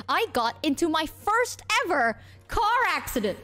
I got into my first ever car accident.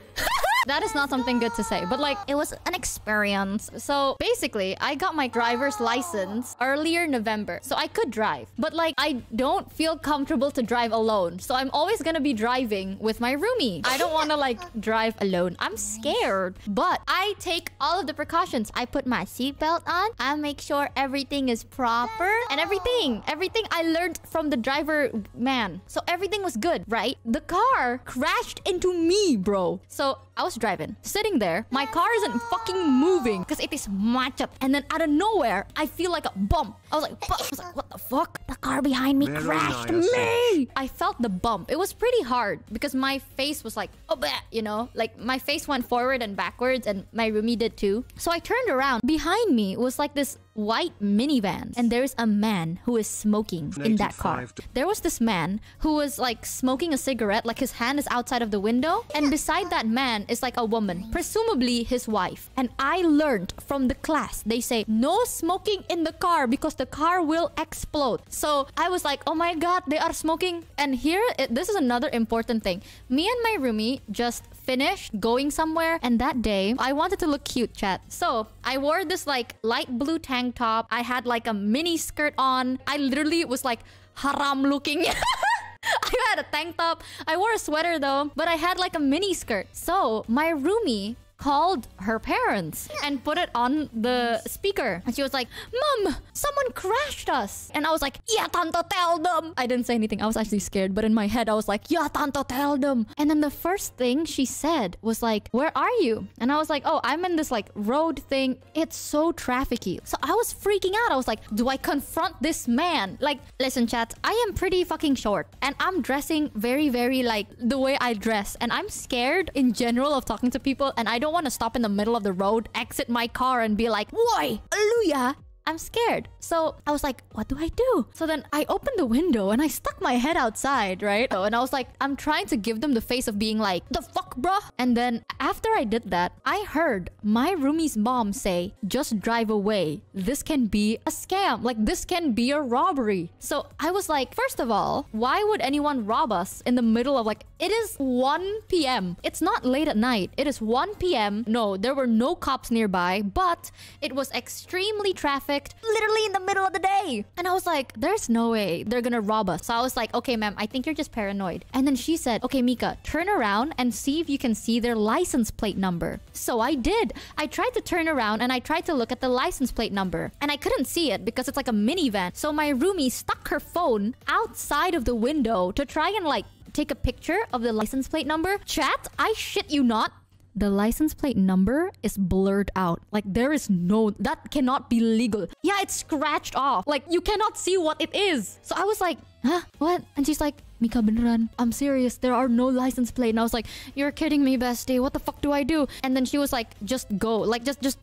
That is not something good to say, but like, it was an experience. So basically, I got my driver's license earlier November, so I could drive. But like, I don't feel comfortable to drive alone. So I'm always gonna be driving with my roomie. I don't wanna like drive alone. I'm scared. But I take all of the precautions. I put my seatbelt on. I make sure everything is proper. And everything I learned from the driver man. So everything was good, right? The car crashed into me, bro. So I was driving, sitting there. My car isn't fucking moving because it is macet. And then out of nowhere, I feel like a bump. I was like, what the fuck? The car behind me crashed me. I felt the bump. It was pretty hard because my face was like, oh, bleh, you know, like my face went forward and backwards and my roomie did too. So I turned around. Behind me was like this white minivan, and there's a man who is smoking in that car. There was this man who was like smoking a cigarette, like his hand is outside of the window, and beside that man is like a woman, presumably his wife. And I learned from the class, they say no smoking in the car because the car will explode. So I was like, oh my god, they are smoking. And this is another important thing. Me and my roomie just finished going somewhere, and that day I wanted to look cute, chat. So I wore this like light blue tank top. I had like a mini skirt on. I literally was like haram looking. I had a tank top. I wore a sweater though, but I had like a mini skirt. So my roomie called her parents and put it on the speaker. And she was like, Mom, someone crashed us. And I was like, yeah, Tanto, tell them. I didn't say anything. I was actually scared. But in my head, I was like, yeah, Tanto, tell them. And then the first thing she said was like, where are you? And I was like, oh, I'm in this like road thing. It's so trafficky. So I was freaking out. I was like, do I confront this man? Like, listen, chat, I am pretty fucking short. And I'm dressing very, very like the way I dress. And I'm scared in general of talking to people. And I don't want to stop in the middle of the road, exit my car and be like, "Woi, Aluya." I'm scared. So I was like, what do I do? So then I opened the window and I stuck my head outside, right? And I was like, I'm trying to give them the face of being like, the fuck, bruh? And then after I did that, I heard my roomie's mom say, just drive away. This can be a scam. Like, this can be a robbery. So I was like, first of all, why would anyone rob us in the middle of like, it is 1 p.m. It's not late at night. It is 1 p.m. No, there were no cops nearby, but it was extremely trafficked, literally in the middle of the day. And I was like, there's no way they're gonna rob us. So I was like, okay, ma'am, I think you're just paranoid. And then she said, okay, Mika, turn around and see if you can see their license plate number. So I did. I tried to turn around and I tried to look at the license plate number. And I couldn't see it because it's like a minivan. So my roomie stuck her phone outside of the window to try and like take a picture of the license plate number. Chat, I shit you not. The license plate number is blurred out. Like, there is no... That cannot be legal. Yeah, it's scratched off. Like, you cannot see what it is. So I was like, huh? What? And she's like, Mika, beneran. I'm serious. There are no license plate. And I was like, you're kidding me, bestie. What the fuck do I do? And then she was like, just go. Like, just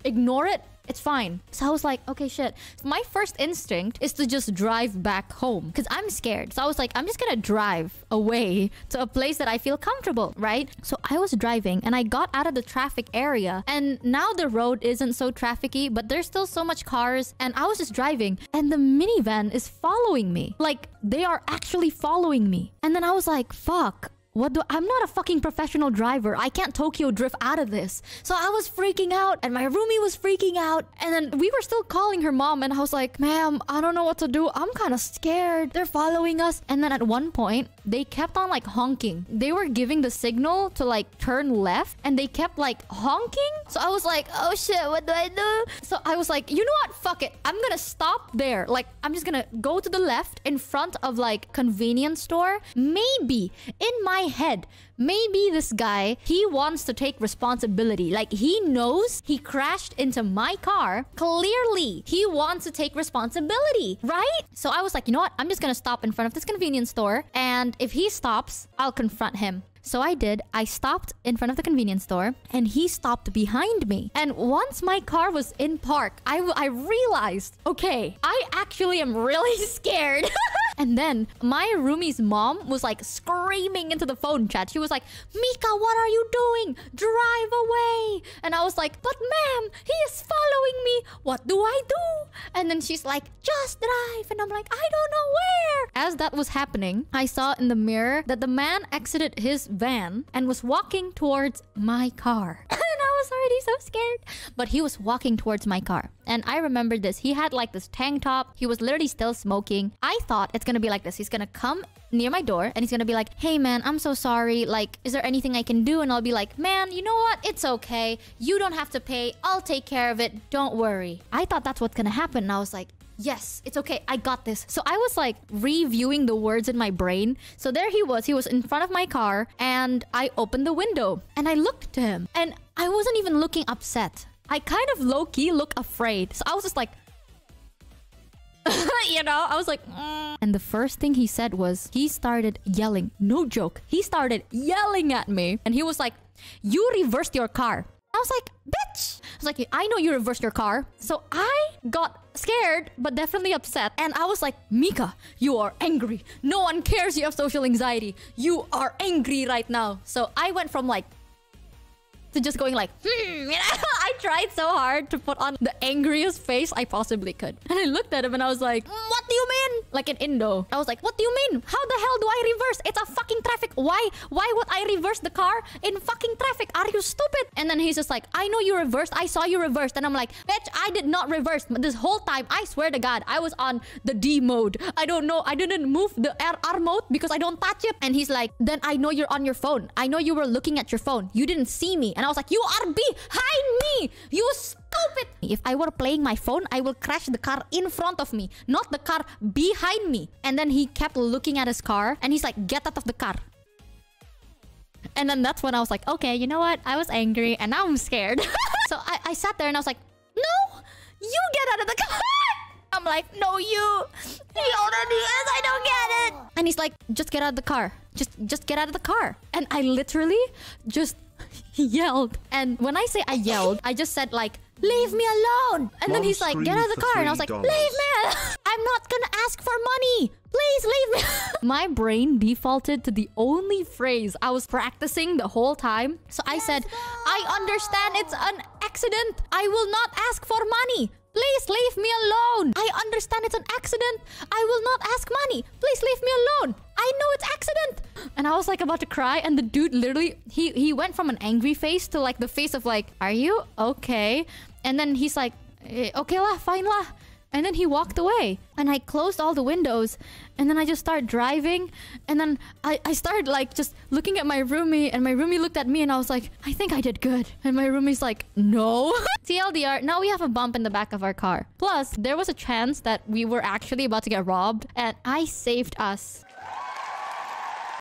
ignore it. It's fine. So I was like, okay, shit. My first instinct is to just drive back home because I'm scared. So I was like, I'm just gonna drive away to a place that I feel comfortable, right? So I was driving and I got out of the traffic area, and now the road isn't so trafficky, but there's still so much cars, and I was just driving and the minivan is following me. Like, they are actually following me. And then I was like, fuck. I'm not a fucking professional driver. I can't Tokyo drift out of this. So I was freaking out and my roomie was freaking out. And then we were still calling her mom and I was like, ma'am, I don't know what to do. I'm kind of scared. They're following us. And then at one point, they kept on like honking. They were giving the signal to like turn left and they kept like honking. So I was like, oh shit, what do I do? So I was like, you know what? Fuck it. I'm gonna stop there. Like, I'm just gonna go to the left in front of like convenience store. Maybe in my head, maybe this guy, he wants to take responsibility. Like, he knows he crashed into my car. Clearly, he wants to take responsibility, right? So I was like, you know what? I'm just gonna stop in front of this convenience store, and if he stops, I'll confront him. So I did. I stopped in front of the convenience store and he stopped behind me. And once my car was in park, I realized, okay, I actually am really scared. And then my roomie's mom was like screaming into the phone chat. She was like, Mika, what are you doing? Drive away. And I was like, but ma'am, he is following me. What do I do? And then she's like, just drive. And I'm like, I don't know where. As that was happening, I saw in the mirror that the man exited his van and was walking towards my car. And I was already so scared. But he was walking towards my car. And I remember this. He had like this tank top. He was literally still smoking. I thought it's gonna be like this. He's gonna come near my door and he's gonna be like, hey man, I'm so sorry. Like, is there anything I can do? And I'll be like, man, you know what? It's okay. You don't have to pay. I'll take care of it. Don't worry. I thought that's what's gonna happen. And I was like, yes, it's okay. I got this. So I was like reviewing the words in my brain. So there he was. He was in front of my car and I opened the window and I looked to him and I wasn't even looking upset. I kind of low-key look afraid. So I was just like, you know, I was like, And the first thing he said was, he started yelling. No joke. He started yelling at me. And he was like, you reversed your car. I was like, bitch. I was like, I know you reversed your car. So I got scared, but definitely upset. And I was like, Mika, you are angry. No one cares you have social anxiety. You are angry right now. So I went from like, to just going like, you know? I tried so hard to put on the angriest face I possibly could. And I looked at him and I was like, what do you mean? Like in Indo. I was like, what do you mean? How the hell do I reverse? It's a fucking traffic. Why would I reverse the car in fucking traffic? Are you stupid? And then he's just like, I know you reversed. I saw you reversed. And I'm like, bitch, I did not reverse. This whole time, I swear to God, I was on the D mode. I don't know. I didn't move the R mode because I don't touch it. And he's like, then I know you're on your phone. I know you were looking at your phone. You didn't see me. And I was like, you are behind me. You stupid. If I were playing my phone, I will crash the car in front of me, not the car behind me. And then he kept looking at his car and he's like, get out of the car. And then that's when I was like, okay, you know what? I was angry and now I'm scared. So I sat there and I was like, no, you get out of the car. I'm like, no, you. He already is. I don't get it. And he's like, just get out of the car. Just get out of the car. And I literally just yelled. And when I say I yelled, I just said like, leave me alone. And then he's like, get out of the car. And I was like, leave me alone. I'm not gonna ask for money. Please leave me. My brain defaulted to the only phrase I was practicing the whole time. So I said, I understand it's an accident. I will not ask for money. Please leave me alone. I understand it's an accident. I will not ask money. Please leave me alone. I know it's accident. And I was like about to cry. And the dude literally, he went from an angry face to like the face of like, are you okay? And then he's like, okay lah, fine lah. And then he walked away. And I closed all the windows. And then I just started driving. And then I started like just looking at my roomie. And my roomie looked at me and I was like, I think I did good. And my roomie's like, no. TLDR, now we have a bump in the back of our car. Plus, there was a chance that we were actually about to get robbed. And I saved us.